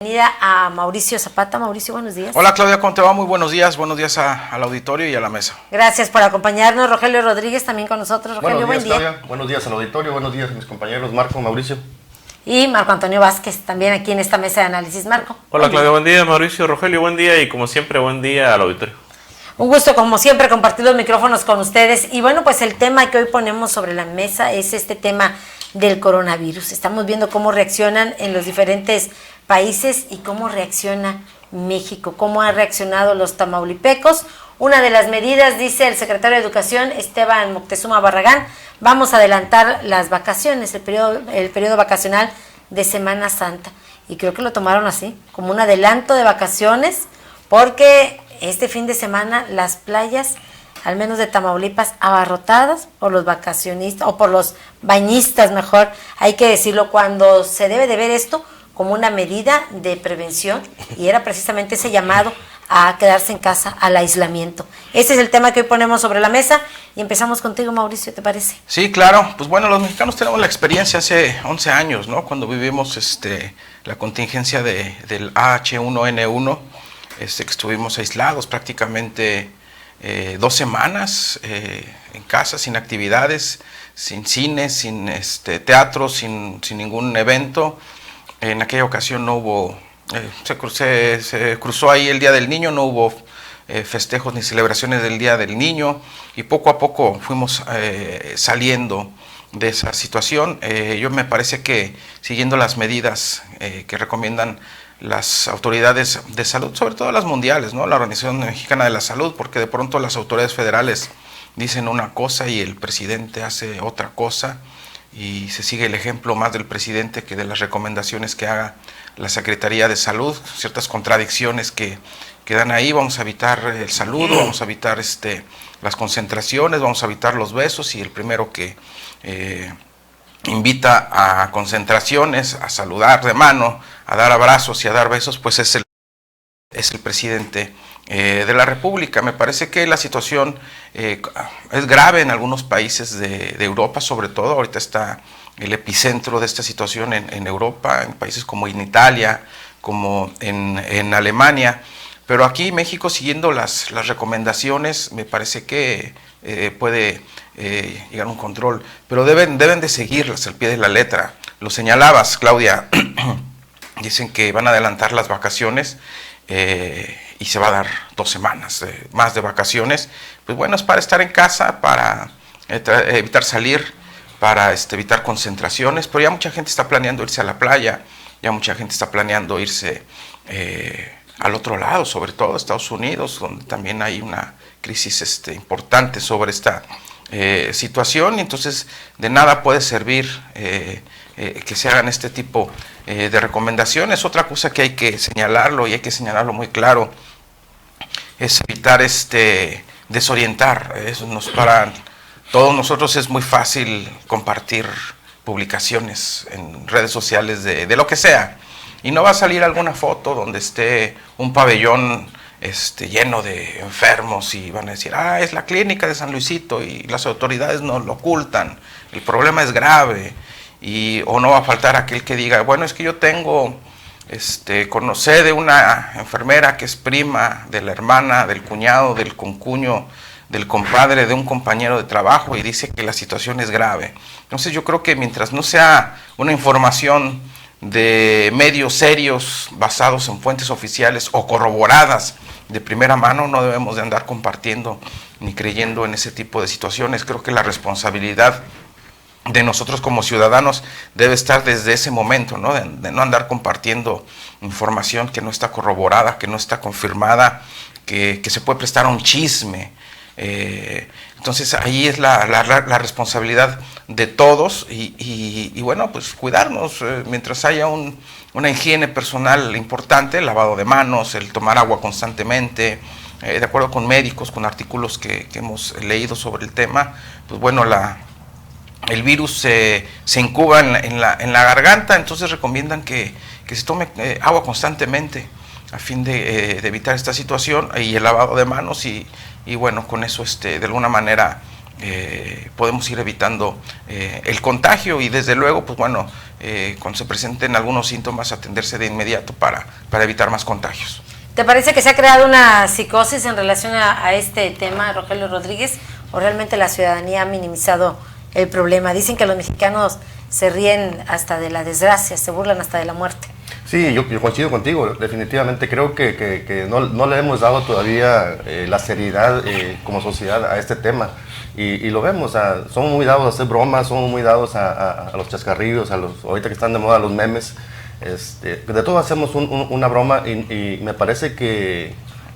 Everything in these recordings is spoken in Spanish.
Bienvenida a Mauricio Zapata. Mauricio, buenos días. Hola Claudia, ¿cómo te va? Muy buenos días al auditorio y a la mesa. Gracias por acompañarnos. Rogelio Rodríguez también con nosotros. Rogelio, buenos días, buen día. Claudia. Buenos días al auditorio, buenos días a mis compañeros Marco, Mauricio. Y Marco Antonio Vázquez, también aquí en esta mesa de análisis. Marco. Hola Claudia, buen día. Mauricio, Rogelio, buen día y como siempre, buen día al auditorio. Un gusto, como siempre, compartir los micrófonos con ustedes. Y bueno, pues el tema que hoy ponemos sobre la mesa es este tema del coronavirus. Estamos viendo cómo reaccionan en los diferentes países y cómo reacciona México, cómo han reaccionado los tamaulipecos. Una de las medidas, dice el secretario de Educación, Esteban Moctezuma Barragán, vamos a adelantar las vacaciones, el periodo vacacional de Semana Santa. Y creo que lo tomaron así, como un adelanto de vacaciones, porque este fin de semana las playas, al menos de Tamaulipas, abarrotadas por los vacacionistas, o por los bañistas mejor, hay que decirlo, cuando se debe de ver esto como una medida de prevención, y era precisamente ese llamado a quedarse en casa, al aislamiento. Ese es el tema que hoy ponemos sobre la mesa, y empezamos contigo, Mauricio, ¿te parece? Sí, claro. Pues bueno, los mexicanos tenemos la experiencia hace 11 años, ¿no? Cuando vivimos la contingencia del H1N1, que estuvimos aislados prácticamente 2 semanas en casa, sin actividades, sin cine, sin teatro, sin ningún evento. En aquella ocasión no hubo, se cruzó ahí el Día del Niño, no hubo festejos ni celebraciones del Día del Niño, y poco a poco fuimos saliendo de esa situación. Yo me parece que siguiendo las medidas que recomiendan las autoridades de salud, sobre todo las mundiales, ¿no? La Organización Mexicana de la Salud, porque de pronto las autoridades federales dicen una cosa y el presidente hace otra cosa, y se sigue el ejemplo más del presidente que de las recomendaciones que haga la Secretaría de Salud, ciertas contradicciones que dan ahí. Vamos a evitar el saludo, vamos a evitar las concentraciones, vamos a evitar los besos, y el primero que invita a concentraciones, a saludar de mano, a dar abrazos y a dar besos, pues es el presidente de la República. Me parece que la situación es grave en algunos países de Europa, sobre todo. Ahorita está el epicentro de esta situación en Europa, en países como en Italia, como en Alemania. Pero aquí México, siguiendo las recomendaciones, me parece que puede llegar a un control. Pero deben de seguirlas al pie de la letra. Lo señalabas, Claudia. Dicen que van a adelantar las vacaciones y se va a dar 2 semanas más de vacaciones. Pues bueno, es para estar en casa, para evitar salir, para evitar concentraciones, pero ya mucha gente está planeando irse a la playa, ya mucha gente está planeando irse al otro lado, sobre todo a Estados Unidos, donde también hay una crisis importante sobre esta situación, y entonces de nada puede servir que se hagan este tipo de recomendaciones. Otra cosa que hay que señalarlo, y hay que señalarlo muy claro, es evitar desorientar. Para todos nosotros es muy fácil compartir publicaciones en redes sociales de lo que sea, y no va a salir alguna foto donde esté un pabellón lleno de enfermos y van a decir, es la clínica de San Luisito, y las autoridades no lo ocultan, el problema es grave. O no va a faltar aquel que diga, bueno, es que yo conocí de una enfermera que es prima de la hermana, del cuñado, del concuño, del compadre de un compañero de trabajo, y dice que la situación es grave. Entonces yo creo que mientras no sea una información de medios serios, basados en fuentes oficiales o corroboradas de primera mano, no debemos de andar compartiendo ni creyendo en ese tipo de situaciones. Creo que la responsabilidad de nosotros como ciudadanos debe estar desde ese momento, ¿no? De no andar compartiendo información que no está corroborada, que no está confirmada, que se puede prestar a un chisme. Entonces ahí es la responsabilidad de todos, y bueno, pues cuidarnos mientras haya una higiene personal importante, el lavado de manos, el tomar agua constantemente, de acuerdo con médicos, con artículos que hemos leído sobre el tema. Pues bueno, el virus se incuba en la garganta, entonces recomiendan que se tome agua constantemente a fin de evitar esta situación, y el lavado de manos, y bueno, con eso de alguna manera podemos ir evitando el contagio y desde luego, pues bueno, cuando se presenten algunos síntomas, atenderse de inmediato para evitar más contagios. ¿Te parece que se ha creado una psicosis en relación a este tema, Rogelio Rodríguez, o realmente la ciudadanía ha minimizado el problema? Dicen que los mexicanos se ríen hasta de la desgracia, se burlan hasta de la muerte. Sí, yo coincido contigo, definitivamente creo que no le hemos dado todavía la seriedad como sociedad a este tema y lo vemos, somos muy dados a hacer bromas, somos muy dados a los chascarrillos, ahorita que están de moda los memes, de todo hacemos una broma y me parece que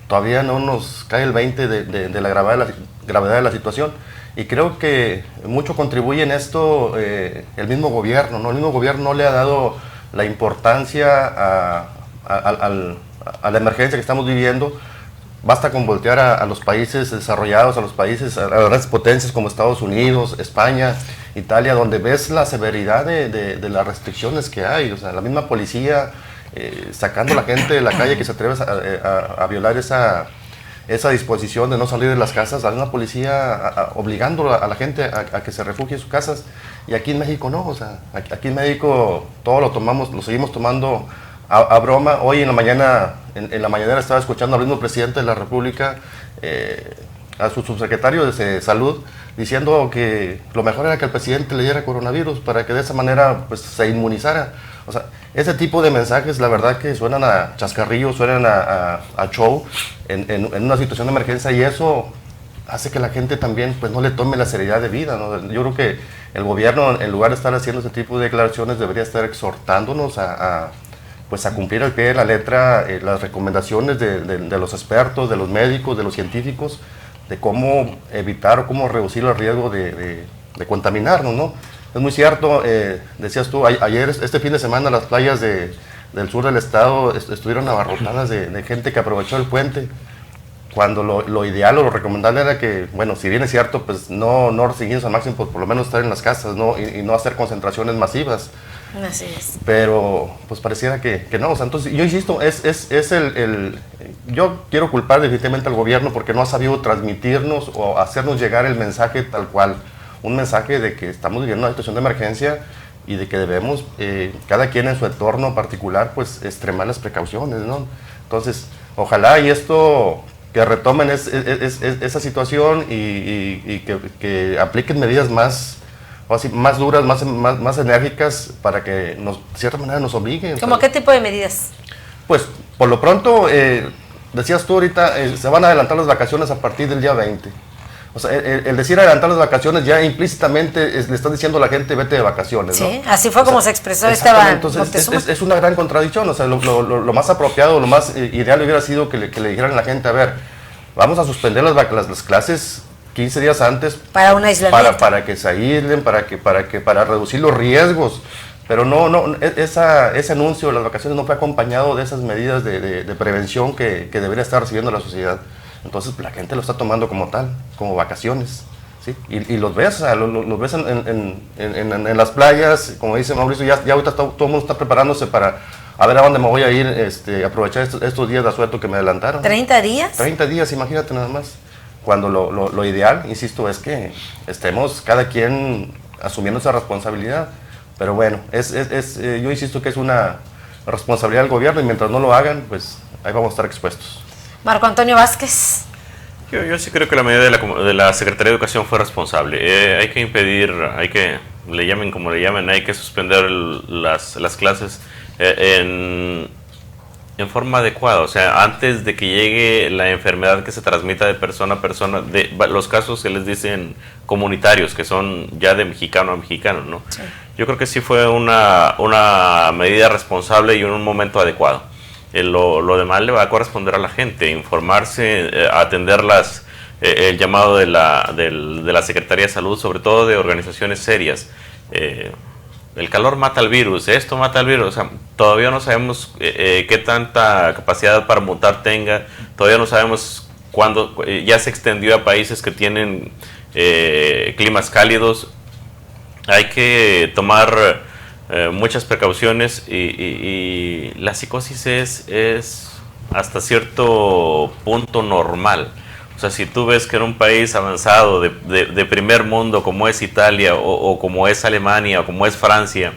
todavía no nos cae el 20 de la gravedad de la situación. Y creo que mucho contribuye en esto el mismo gobierno, ¿no? El mismo gobierno no le ha dado la importancia a la emergencia que estamos viviendo. Basta con voltear a los países desarrollados, a las grandes potencias como Estados Unidos, España, Italia, donde ves la severidad de las restricciones que hay. O sea, la misma policía sacando a la gente de la calle que se atreve a violar esa disposición de no salir de las casas, a una policía obligando a la gente a que se refugie en sus casas, y aquí en México no, o sea, aquí en México todo lo seguimos tomando a broma. Hoy en la mañana, en la mañanera estaba escuchando al mismo presidente de la República, a su subsecretario de Salud, diciendo que lo mejor era que el presidente le diera coronavirus para que de esa manera pues se inmunizara. O sea, ese tipo de mensajes, la verdad que suenan a chascarrillos, suenan a show en una situación de emergencia, y eso hace que la gente también pues no le tome la seriedad de vida, ¿no? Yo creo que el gobierno, en lugar de estar haciendo ese tipo de declaraciones, debería estar exhortándonos pues a cumplir al pie de la letra las recomendaciones de los expertos, de los médicos, de los científicos, de cómo evitar o cómo reducir el riesgo de contaminarnos, ¿no? Es muy cierto, decías tú, ayer, este fin de semana, las playas del sur del estado estuvieron abarrotadas de gente que aprovechó el puente, cuando lo ideal o lo recomendable era que, bueno, si bien es cierto, pues no restringirnos al máximo, pues por lo menos estar en las casas, ¿no? Y no hacer concentraciones masivas. Así es. Pero pues pareciera que no, o sea, entonces yo insisto, yo quiero culpar definitivamente al gobierno porque no ha sabido transmitirnos o hacernos llegar el mensaje tal cual, un mensaje de que estamos viviendo una situación de emergencia y de que debemos, cada quien en su entorno particular, pues extremar las precauciones, ¿no? Entonces, ojalá y esto, que retomen esa situación y que apliquen medidas más duras, más enérgicas, para que de cierta manera nos obliguen. ¿Cómo qué tipo de medidas? Pues, por lo pronto, decías tú ahorita, se van a adelantar las vacaciones a partir del día 20. O sea, el decir adelantar las vacaciones ya implícitamente le están diciendo a la gente vete de vacaciones, ¿no? Sí, así fue como se expresó Entonces es una gran contradicción. O sea, lo más apropiado, lo más ideal hubiera sido que le dijeran a la gente, a ver, vamos a suspender las clases 15 días antes para un aislamiento, para que se aíslen, para reducir los riesgos. Pero ese anuncio de las vacaciones no fue acompañado de esas medidas de prevención que debería estar recibiendo la sociedad. Entonces la gente lo está tomando como tal, como vacaciones, ¿sí? Y los ves, o sea, los ves en las playas, como dice Mauricio, ya ahorita todo el mundo está preparándose para a ver a dónde me voy a ir, aprovechar estos días de asueto que me adelantaron. ¿30 días? 30 días, imagínate nada más. Cuando lo ideal, insisto, es que estemos cada quien asumiendo esa responsabilidad. Pero bueno, yo insisto que es una responsabilidad del gobierno, y mientras no lo hagan, pues ahí vamos a estar expuestos. Marco Antonio Vázquez. Yo sí creo que la medida de la Secretaría de Educación fue responsable. Hay que impedir, le llamen como le llamen, hay que suspender las clases en forma adecuada. O sea, antes de que llegue la enfermedad que se transmita de persona a persona, los casos que les dicen comunitarios, que son ya de mexicano a mexicano, ¿no? Sí. Yo creo que sí fue una medida responsable y en un momento adecuado. Lo demás le va a corresponder a la gente, informarse, atender el llamado de la Secretaría de Salud, sobre todo de organizaciones serias. El calor mata al virus, esto mata al virus. O sea, todavía no sabemos qué tanta capacidad para mutar tenga, todavía no sabemos cuándo. Ya se extendió a países que tienen climas cálidos. Hay que tomar muchas precauciones y la psicosis es hasta cierto punto normal. O sea, si tú ves que en un país avanzado de primer mundo como es Italia o como es Alemania o como es Francia,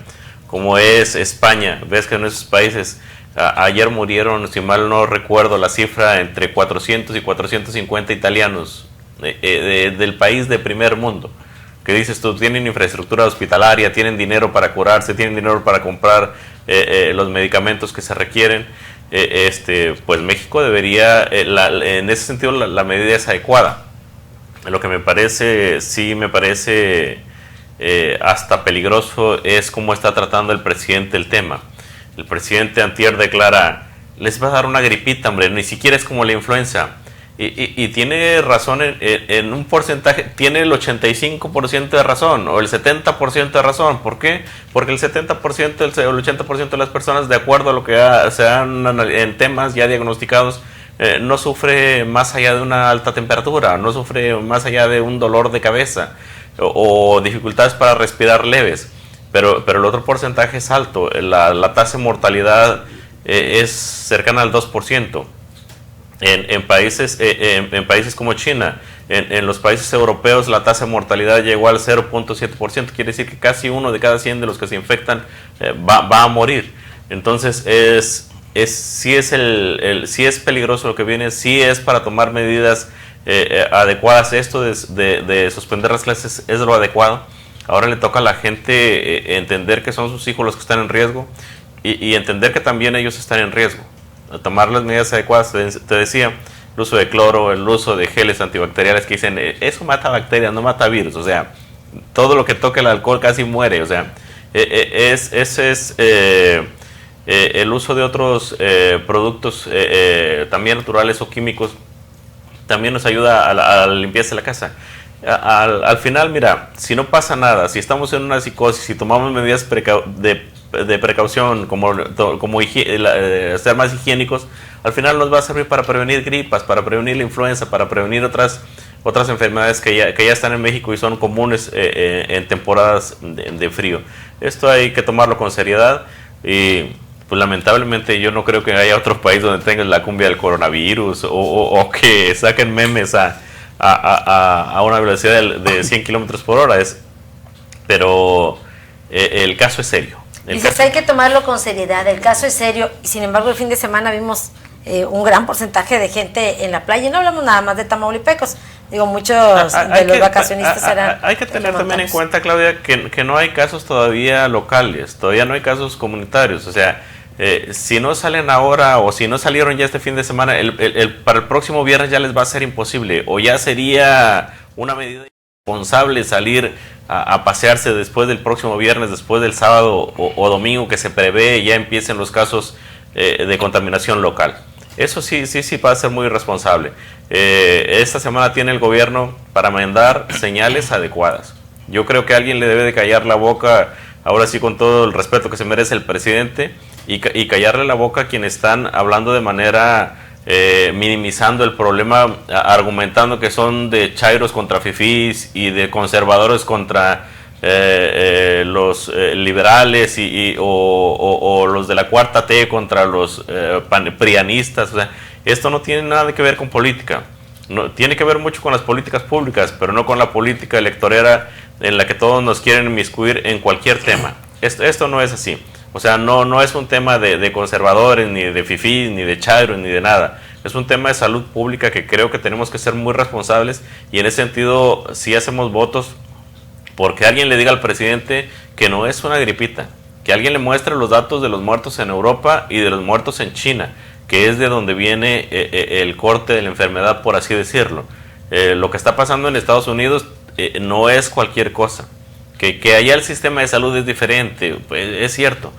como es España, ves que en esos países ayer murieron, si mal no recuerdo la cifra, entre 400 y 450 italianos del país de primer mundo. Que dices tú, tienen infraestructura hospitalaria, tienen dinero para curarse, tienen dinero para comprar los medicamentos que se requieren. Pues México debería, en ese sentido la medida es adecuada. Lo que me parece, sí me parece hasta peligroso es cómo está tratando el presidente el tema. El presidente antier declara, les va a dar una gripita, hombre, ni siquiera es como la influenza. Y tiene razón en un porcentaje, tiene el 85% de razón o el 70% de razón. ¿Por qué? Porque el 70%, el 80% de las personas, de acuerdo a lo que se han en temas ya diagnosticados, no sufre más allá de una alta temperatura, no sufre más allá de un dolor de cabeza o dificultades para respirar leves. Pero el otro porcentaje es alto, la tasa de mortalidad es cercana al 2%. En países como China, en los países europeos la tasa de mortalidad llegó al 0.7%, quiere decir que casi 1 de cada 100 de los que se infectan va a morir. Entonces sí es peligroso lo que viene, sí es para tomar medidas adecuadas. Esto de suspender las clases es lo adecuado. Ahora le toca a la gente entender que son sus hijos los que están en riesgo y entender que también ellos están en riesgo. A tomar las medidas adecuadas, te decía, el uso de cloro, el uso de geles antibacteriales que dicen, eso mata bacterias, no mata virus, o sea, todo lo que toque el alcohol casi muere, o sea, ese es el uso de otros productos también naturales o químicos, también nos ayuda a la limpieza de la casa. Al final, mira, si no pasa nada, si estamos en una psicosis, si tomamos medidas de precaución, como ser más higiénicos, al final nos va a servir para prevenir gripas, para prevenir la influenza, para prevenir otras enfermedades que ya están en México y son comunes en temporadas de frío. Esto hay que tomarlo con seriedad y pues lamentablemente yo no creo que haya otro país donde tengan la cumbia del coronavirus o que saquen memes a una velocidad de 100 kilómetros por hora. Pero el caso es serio. Dices, hay que tomarlo con seriedad, el caso es serio, y sin embargo el fin de semana vimos un gran porcentaje de gente en la playa, y no hablamos nada más de tamaulipecos, digo, muchos de los vacacionistas eran... Hay que tener también en cuenta, Claudia, que no hay casos todavía locales, todavía no hay casos comunitarios, o sea, si no salen ahora o si no salieron ya este fin de semana, para el próximo viernes ya les va a ser imposible, o ya sería una medida irresponsable salir a pasearse después del próximo viernes, después del sábado o domingo que se prevé ya empiecen los casos de contaminación local. Eso sí va a ser muy irresponsable. Esta semana tiene el gobierno para mandar señales adecuadas. Yo creo que alguien le debe de callar la boca, ahora sí con todo el respeto que se merece el presidente, y callarle la boca a quienes están hablando de manera... minimizando el problema, argumentando que son de chairos contra fifís y de conservadores contra los liberales o los de la cuarta T contra los prianistas. O sea, esto no tiene nada que ver con política, no, tiene que ver mucho con las políticas públicas, pero no con la política electorera en la que todos nos quieren inmiscuir en cualquier tema. Esto no es así. O sea, no es un tema de conservadores, ni de fifís, ni de chairos, ni de nada. Es un tema de salud pública que creo que tenemos que ser muy responsables, y en ese sentido sí hacemos votos porque alguien le diga al presidente que no es una gripita, que alguien le muestre los datos de los muertos en Europa y de los muertos en China, que es de donde viene el corte de la enfermedad, por así decirlo. Lo que está pasando en Estados Unidos no es cualquier cosa. Que allá el sistema de salud es diferente, pues, es cierto,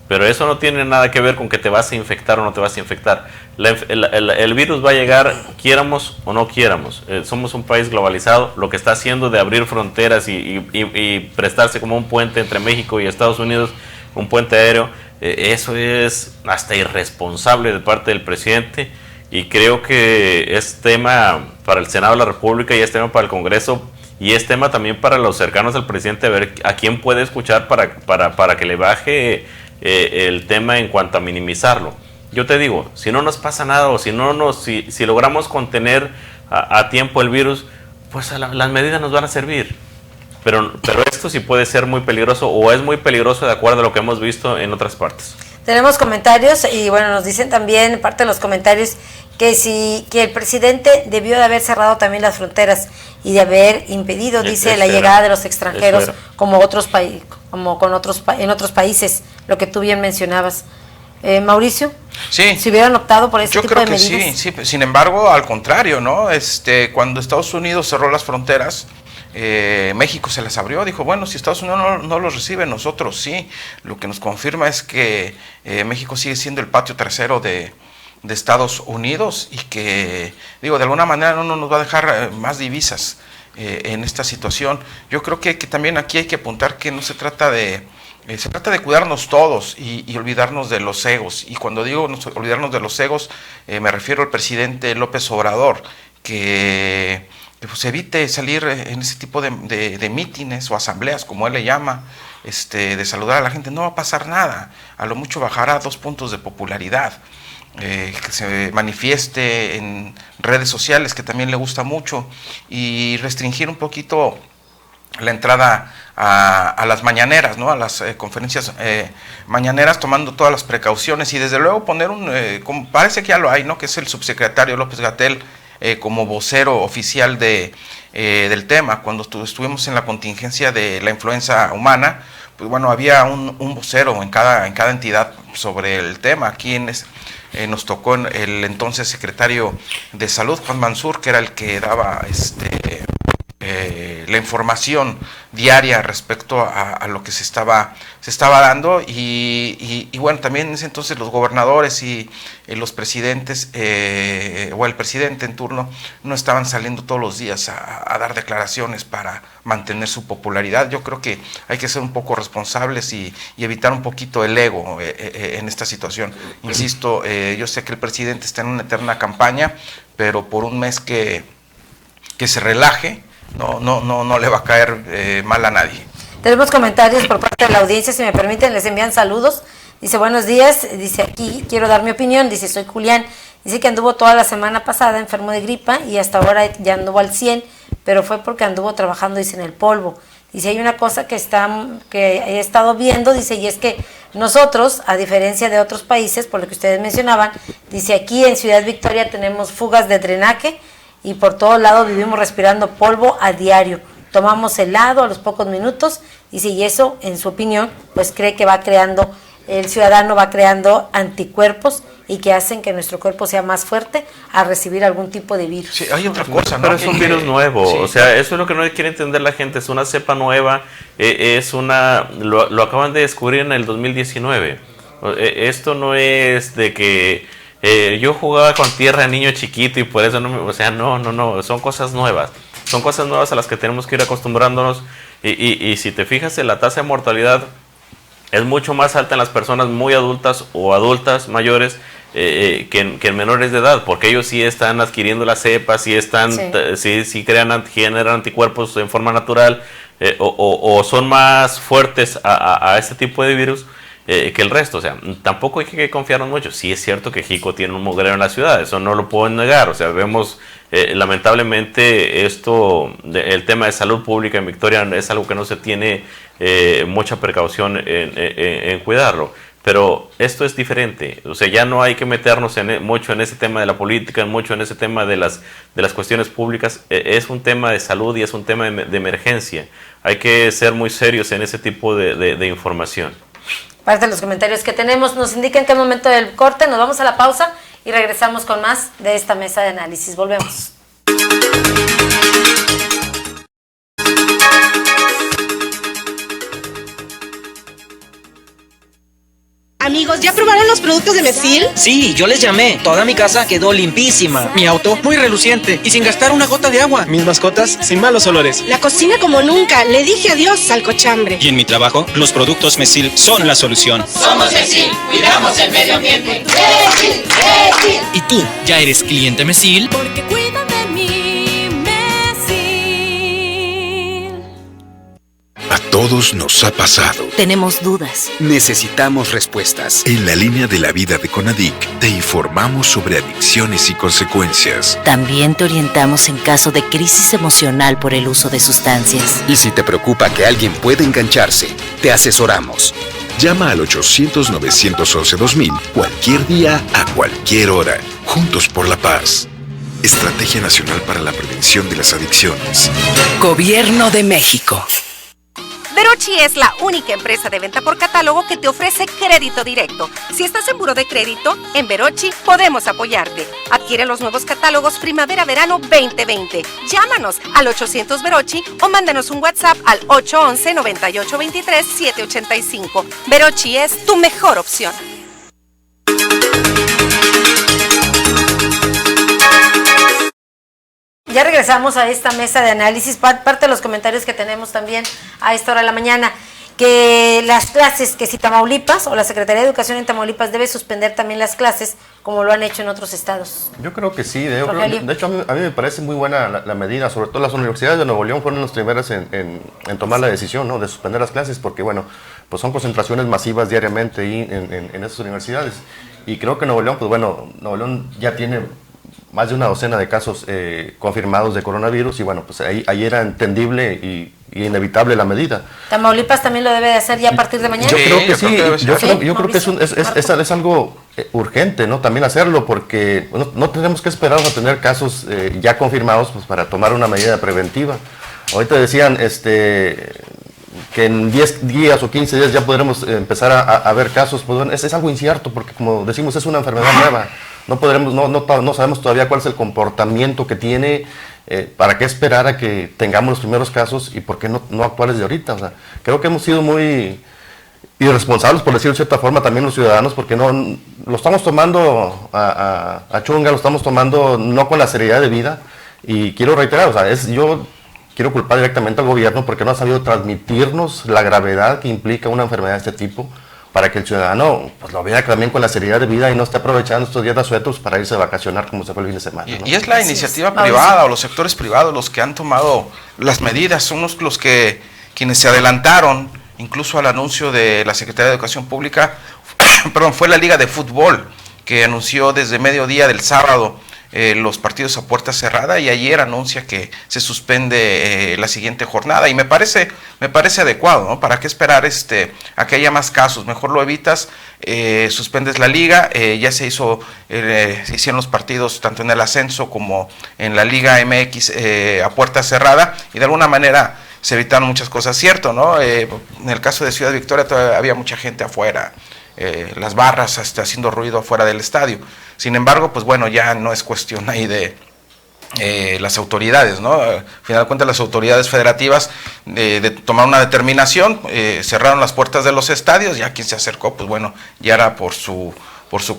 pero eso no tiene nada que ver con que te vas a infectar o no te vas a infectar. El virus va a llegar, quiéramos o no quiéramos. Somos un país globalizado. Lo que está haciendo de abrir fronteras y prestarse como un puente entre México y Estados Unidos, un puente aéreo, eso es hasta irresponsable de parte del presidente, y creo que es tema para el Senado de la República y es tema para el Congreso. Y es tema también para los cercanos al presidente, a ver a quién puede escuchar para que le baje el tema en cuanto a minimizarlo. Yo te digo, si no nos pasa nada, o si logramos contener a tiempo el virus, pues las medidas nos van a servir. Pero esto sí puede ser muy peligroso, o es muy peligroso de acuerdo a lo que hemos visto en otras partes. Tenemos comentarios y bueno, nos dicen también, parte de los comentarios, que el presidente debió de haber cerrado también las fronteras y de haber impedido, dice, la llegada de los extranjeros como en otros países, lo que tú bien mencionabas. Mauricio, sí, si hubieran optado por ese tipo de medidas. Yo creo que sí. Sin embargo, al contrario, ¿no? Cuando Estados Unidos cerró las fronteras, México se las abrió, dijo, bueno, si Estados Unidos no los recibe, nosotros sí. Lo que nos confirma es que México sigue siendo el patio trasero de Estados Unidos, y que, digo, de alguna manera no nos va a dejar más divisas en esta situación. Yo creo que también aquí hay que apuntar que no se trata de... se trata de cuidarnos todos y olvidarnos de los egos. Y cuando digo olvidarnos de los egos, me refiero al presidente López Obrador, que pues evite salir en ese tipo de mítines o asambleas, como él le llama, de saludar a la gente. No va a pasar nada, a lo mucho bajará 2 puntos de popularidad. Que se manifieste en redes sociales, que también le gusta mucho, y restringir un poquito la entrada a las mañaneras, ¿no? A las conferencias mañaneras, tomando todas las precauciones, y desde luego poner como parece que ya lo hay, ¿no? Que es el subsecretario López-Gatell como vocero oficial del tema. Cuando estuvimos en la contingencia de la influenza humana, pues bueno, había un vocero en cada entidad sobre el tema. Aquí nos tocó el entonces secretario de Salud, Juan Mansur, que era el que daba la información diaria respecto a lo que se estaba dando, y bueno, también en ese entonces los gobernadores y los presidentes o el presidente en turno no estaban saliendo todos los días a dar declaraciones para mantener su popularidad. Yo creo que hay que ser un poco responsables y evitar un poquito el ego en esta situación. Insisto, yo sé que el presidente está en una eterna campaña, pero por un mes que se relaje, no le va a caer mal a nadie. Tenemos comentarios por parte de la audiencia, si me permiten, les envían saludos. Dice, buenos días, dice, aquí quiero dar mi opinión, dice, soy Julián. Dice que anduvo toda la semana pasada enfermo de gripa y hasta ahora ya anduvo al 100, pero fue porque anduvo trabajando, dice, en el polvo. Dice, hay una cosa que he estado viendo, dice, y es que nosotros, a diferencia de otros países, por lo que ustedes mencionaban, dice, aquí en Ciudad Victoria tenemos fugas de drenaje y por todos lados vivimos respirando polvo a diario. Tomamos helado a los pocos minutos, dice, y eso, en su opinión, pues cree que el ciudadano va creando anticuerpos y que hacen que nuestro cuerpo sea más fuerte a recibir algún tipo de virus. Sí, hay otra cosa, ¿no? Pero es un virus nuevo, sí. O sea, eso es lo que no quiere entender la gente, es una cepa nueva, lo acaban de descubrir en el 2019. Esto no es de que yo jugaba con tierra de niño chiquito y por eso no, son cosas nuevas. Son cosas nuevas a las que tenemos que ir acostumbrándonos, y si te fijas en la tasa de mortalidad es mucho más alta en las personas muy adultas o adultas mayores que en menores de edad, porque ellos sí están adquiriendo las cepas, sí generan anticuerpos en forma natural, o son más fuertes a este tipo de virus que el resto. O sea, tampoco hay que confiarnos mucho. Sí es cierto que Jico tiene un mugrero en la ciudad, eso no lo puedo negar. O sea, vemos lamentablemente el tema de salud pública en Victoria es algo que no se tiene mucha precaución en cuidarlo. Pero esto es diferente, o sea, ya no hay que meternos mucho en ese tema de la política, mucho en ese tema de las cuestiones públicas. Es un tema de salud y es un tema de emergencia. Hay que ser muy serios en ese tipo de información. Parte de los comentarios que tenemos nos indican que es momento del corte, nos vamos a la pausa y regresamos con más de esta mesa de análisis. Volvemos. Amigos, ¿ya probaron los productos de Mesil? Sí, yo les llamé. Toda mi casa quedó limpísima. Mi auto muy reluciente y sin gastar una gota de agua. Mis mascotas sin malos olores. La cocina como nunca. Le dije adiós al cochambre. Y en mi trabajo, los productos Mesil son la solución. Somos Mesil, cuidamos el medio ambiente. Mesil, Mesil. ¿Y tú, ya eres cliente Mesil? Porque cuidan de mí, Mesil. A todos nos ha pasado. Tenemos dudas. Necesitamos respuestas. En la línea de la vida de CONADIC te informamos sobre adicciones y consecuencias. También te orientamos en caso de crisis emocional por el uso de sustancias. Y si te preocupa que alguien pueda engancharse, te asesoramos. Llama al 800-911-2000 cualquier día, a cualquier hora. Juntos por la paz. Estrategia Nacional para la Prevención de las Adicciones. Gobierno de México. Verochi es la única empresa de venta por catálogo que te ofrece crédito directo. Si estás en buró de crédito, en Verochi podemos apoyarte. Adquiere los nuevos catálogos Primavera-Verano 2020. Llámanos al 800 Verochi o mándanos un WhatsApp al 811-9823-785. Verochi es tu mejor opción. Ya regresamos a esta mesa de análisis, parte de los comentarios que tenemos también a esta hora de la mañana, que las clases, que si Tamaulipas o la Secretaría de Educación en Tamaulipas debe suspender también las clases, como lo han hecho en otros estados. Yo creo que sí, de hecho a mí me parece muy buena la medida, sobre todo las universidades de Nuevo León fueron las primeras en tomar la decisión, ¿no?, de suspender las clases, porque bueno, pues son concentraciones masivas diariamente ahí en esas universidades, y creo que Nuevo León ya tiene más de una docena de casos confirmados de coronavirus, y bueno, pues ahí era entendible y inevitable la medida. ¿Tamaulipas también lo debe de hacer ya a partir de mañana? Yo creo que sí, yo creo que es algo urgente, ¿no?, también hacerlo, porque no tenemos que esperar a tener casos ya confirmados pues para tomar una medida preventiva. Ahorita decían que en 10 días o 15 días ya podremos empezar a ver casos, pues bueno, es algo incierto, porque como decimos, es una enfermedad nueva. No sabemos todavía cuál es el comportamiento que tiene, para qué esperar a que tengamos los primeros casos y por qué no actuar desde ahorita. O sea, creo que hemos sido muy irresponsables, por decirlo de cierta forma, también los ciudadanos, porque lo estamos tomando a chunga, lo estamos tomando no con la seriedad de vida, y quiero reiterar, o sea, yo quiero culpar directamente al gobierno porque no ha sabido transmitirnos la gravedad que implica una enfermedad de este tipo, para que el ciudadano pues lo vea también con la seriedad de vida y no esté aprovechando estos días de asuetos para irse a vacacionar como se fue el fin de semana, ¿no? Y es la iniciativa privada o los sectores privados los que han tomado las medidas, son los que quienes se adelantaron incluso al anuncio de la Secretaría de Educación Pública, fue la Liga de Fútbol que anunció desde mediodía del sábado los partidos a puerta cerrada, y ayer anuncia que se suspende la siguiente jornada, y me parece adecuado, ¿no? ¿Para qué esperar a que haya más casos? Mejor lo evitas, suspendes la liga, ya se hicieron los partidos tanto en el ascenso como en la Liga MX a puerta cerrada, y de alguna manera se evitaron muchas cosas, cierto, ¿no? En el caso de Ciudad Victoria todavía había mucha gente afuera, las barras haciendo ruido afuera del estadio. Sin embargo, pues bueno, ya no es cuestión ahí de las autoridades, ¿no? Al final de cuentas, las autoridades federativas de tomar una determinación, cerraron las puertas de los estadios, ya quien se acercó, pues bueno, ya era por su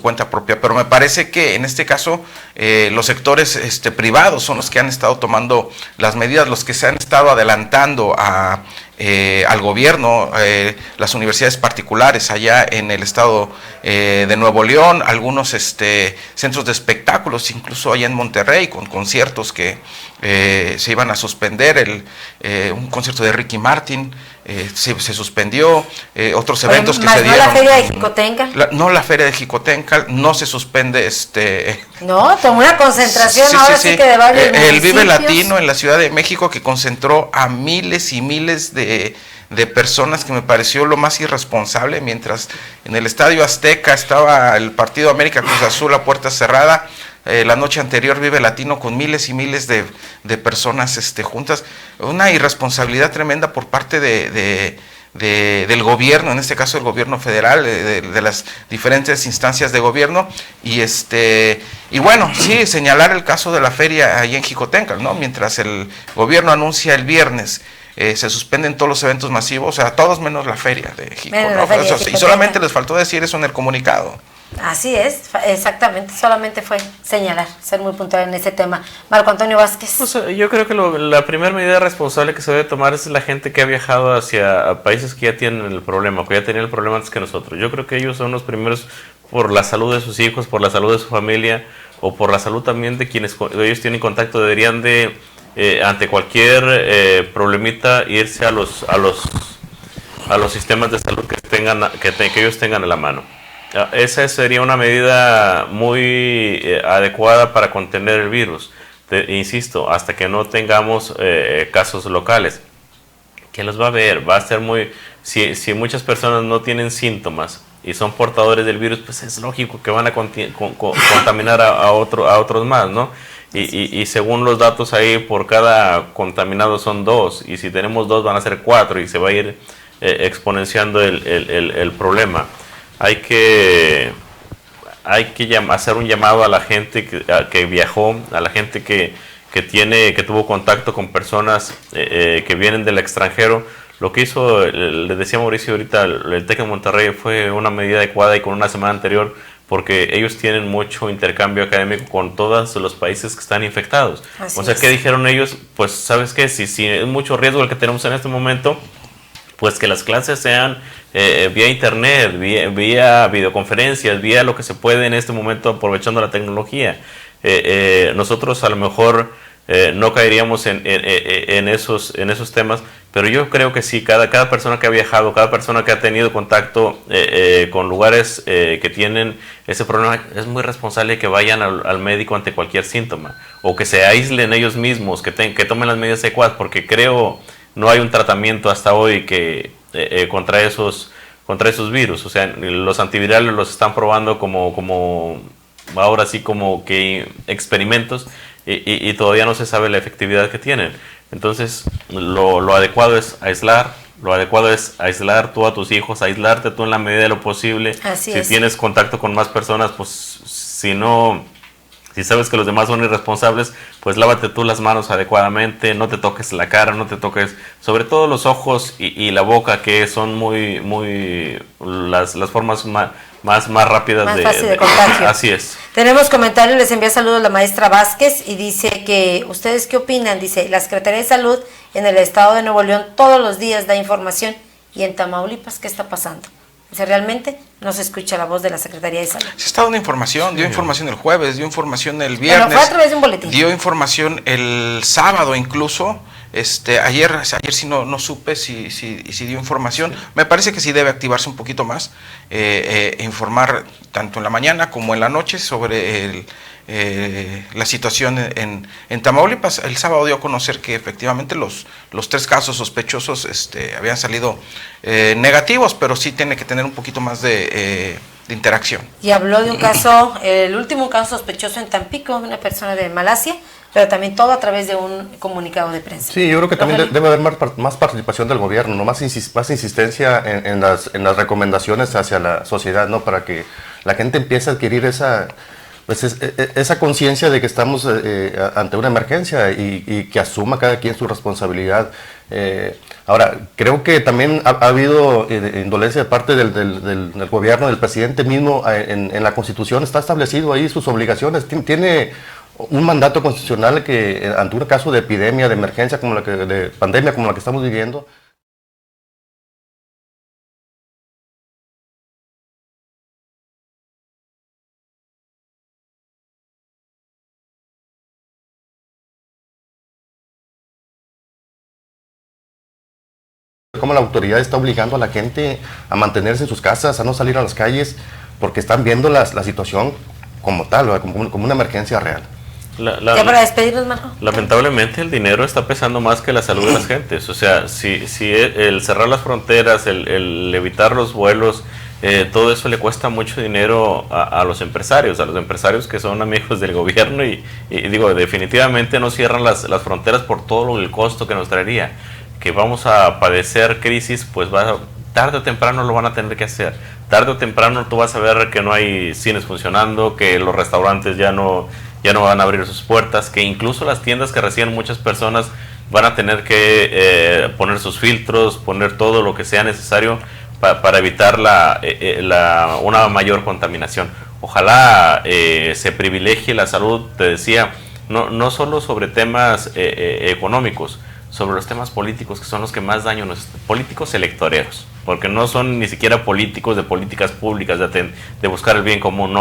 cuenta propia, pero me parece que en este caso los sectores privados son los que han estado tomando las medidas, los que se han estado adelantando al gobierno, las universidades particulares allá en el estado de Nuevo León, algunos centros de espectáculos, incluso allá en Monterrey, con conciertos que se iban a suspender, un concierto de Ricky Martin se suspendió, otros eventos que se dieron. ¿No la feria de Jicotencal? La feria de Jicotencal no se suspende. No, tomó una concentración sí que de varios el Vive Latino en la Ciudad de México, que concentró a miles y miles de personas, que me pareció lo más irresponsable, mientras en el Estadio Azteca estaba el partido América Cruz Azul a puerta cerrada. La noche anterior Vive Latino con miles y miles de personas juntas. Una irresponsabilidad tremenda por parte del gobierno, en este caso el gobierno federal, de las diferentes instancias de gobierno, y bueno, sí, señalar el caso de la feria ahí en Jicotencal, ¿no? Mientras el gobierno anuncia el viernes se suspenden todos los eventos masivos, o sea, todos menos la feria de Jicotencal, y solamente les faltó decir eso en el comunicado. Así es, exactamente, solamente fue señalar, ser muy puntual en ese tema. Marco Antonio Vázquez. Pues, yo creo que la primera medida responsable que se debe tomar es la gente que ha viajado hacia países que ya tienen el problema, que ya tenían el problema antes que nosotros. Yo creo que ellos son los primeros por la salud de sus hijos, por la salud de su familia, o por la salud también de quienes ellos tienen contacto. Deberían de, ante cualquier problemita, irse a los a los sistemas de salud que ellos tengan a la mano. Esa sería una medida muy adecuada para contener el virus. Insisto, hasta que no tengamos casos locales. ¿Quién los va a ver? Va a ser muy... Si muchas personas no tienen síntomas y son portadores del virus, pues es lógico que van a contaminar a otros más, ¿no? Y según los datos ahí, por cada contaminado son 2, y si tenemos 2 van a ser 4, y se va a ir exponenciando el problema. Hay que hacer un llamado a la gente que viajó, a la gente que tuvo contacto con personas que vienen del extranjero. Lo que hizo, le decía Mauricio ahorita, el TEC de Monterrey fue una medida adecuada, y con una semana anterior, porque ellos tienen mucho intercambio académico con todos los países que están infectados. O sea, ¿qué dijeron ellos? Pues, ¿sabes qué? Si es mucho riesgo el que tenemos en este momento, pues que las clases sean vía internet, vía videoconferencias, vía lo que se puede en este momento, aprovechando la tecnología. Nosotros a lo mejor no caeríamos en esos temas, pero yo creo que sí, cada persona que ha viajado, cada persona que ha tenido contacto con lugares que tienen ese problema, es muy responsable que vayan al médico ante cualquier síntoma, o que se aíslen ellos mismos, que tomen las medidas adecuadas, porque creo no hay un tratamiento hasta hoy que contra esos virus. O sea, los antivirales los están probando como ahora sí como que experimentos, y todavía no se sabe la efectividad que tienen. Entonces, lo adecuado es aislar, tú a tus hijos, aislarte tú en la medida de lo posible. Si tienes contacto con más personas, pues si sabes que los demás son irresponsables, pues lávate tú las manos adecuadamente, no te toques la cara, no te toques, sobre todo los ojos y la boca, que son muy las formas más rápidas de contagio. Así es. Tenemos comentarios, les envía saludos la maestra Vázquez y dice que, ¿ustedes qué opinan? Dice, la Secretaría de Salud en el estado de Nuevo León todos los días da información, y en Tamaulipas, ¿qué está pasando? Dice, realmente no se escucha la voz de la Secretaría de Salud. Se está dando información, dio información el jueves, dio información el viernes. Pero fue a través de un boletín. Dio información el sábado incluso. Ayer sí no supe si dio información. Sí. Me parece que sí debe activarse un poquito más, informar tanto en la mañana como en la noche sobre la situación en Tamaulipas. El sábado dio a conocer que efectivamente los 3 casos sospechosos habían salido negativos, pero sí tiene que tener un poquito más de interacción. Y habló de un caso, el último caso sospechoso en Tampico, una persona de Malasia, pero también todo a través de un comunicado de prensa. Sí, yo creo que también debe haber más participación del gobierno, ¿no? más insistencia en las recomendaciones hacia la sociedad, ¿no? Para que la gente empiece a adquirir esa conciencia de que estamos ante una emergencia, y que asuma cada quien su responsabilidad. Ahora, creo que también ha habido indolencia de parte del gobierno, del presidente mismo. En la Constitución está establecido ahí sus obligaciones. Tiene un mandato constitucional que ante un caso de epidemia, de emergencia, de pandemia como la que estamos viviendo, cómo la autoridad está obligando a la gente a mantenerse en sus casas, a no salir a las calles, porque están viendo la situación como tal, como una emergencia real. Ya para despedirnos, Marco. Lamentablemente el dinero está pesando más que la salud de las gentes. O sea, si el cerrar las fronteras, el evitar los vuelos, todo eso le cuesta mucho dinero a los empresarios que son amigos del gobierno, y digo, definitivamente no cierran las fronteras por todo el costo que nos traería. Que vamos a padecer crisis, pues tarde o temprano lo van a tener que hacer. Tarde o temprano tú vas a ver que no hay cines funcionando, que los restaurantes ya no van a abrir sus puertas, que incluso las tiendas que reciben muchas personas van a tener que poner sus filtros, poner todo lo que sea necesario para evitar una mayor contaminación. Ojalá se privilegie la salud, te decía, no solo sobre temas económicos, sobre los temas políticos, que son los que más daño nos... Políticos electoreros, porque no son ni siquiera políticos de políticas públicas, de buscar el bien común,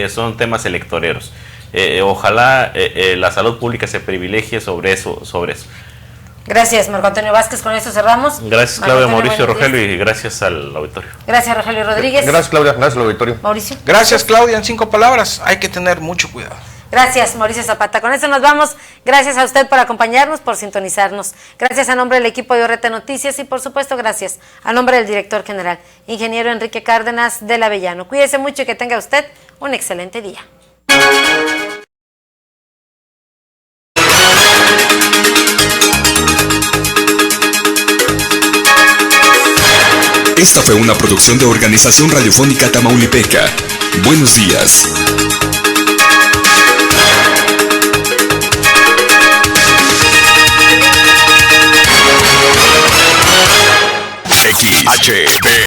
son temas electoreros. Ojalá la salud pública se privilegie sobre eso. Gracias, Marco Antonio Vázquez. Con esto cerramos. Gracias, Claudia, Mauricio, Rogelio, y gracias al auditorio. Gracias, Rogelio Rodríguez. Gracias, Claudia. Gracias al auditorio. Mauricio. Gracias, Claudia. En 5 palabras, hay que tener mucho cuidado. Gracias, Mauricio Zapata. Con eso nos vamos. Gracias a usted por acompañarnos, por sintonizarnos. Gracias a nombre del equipo de ORT Noticias y, por supuesto, gracias a nombre del director general, ingeniero Enrique Cárdenas del Avellano. Cuídese mucho y que tenga usted un excelente día. Esta fue una producción de Organización Radiofónica Tamaulipeca. Buenos días.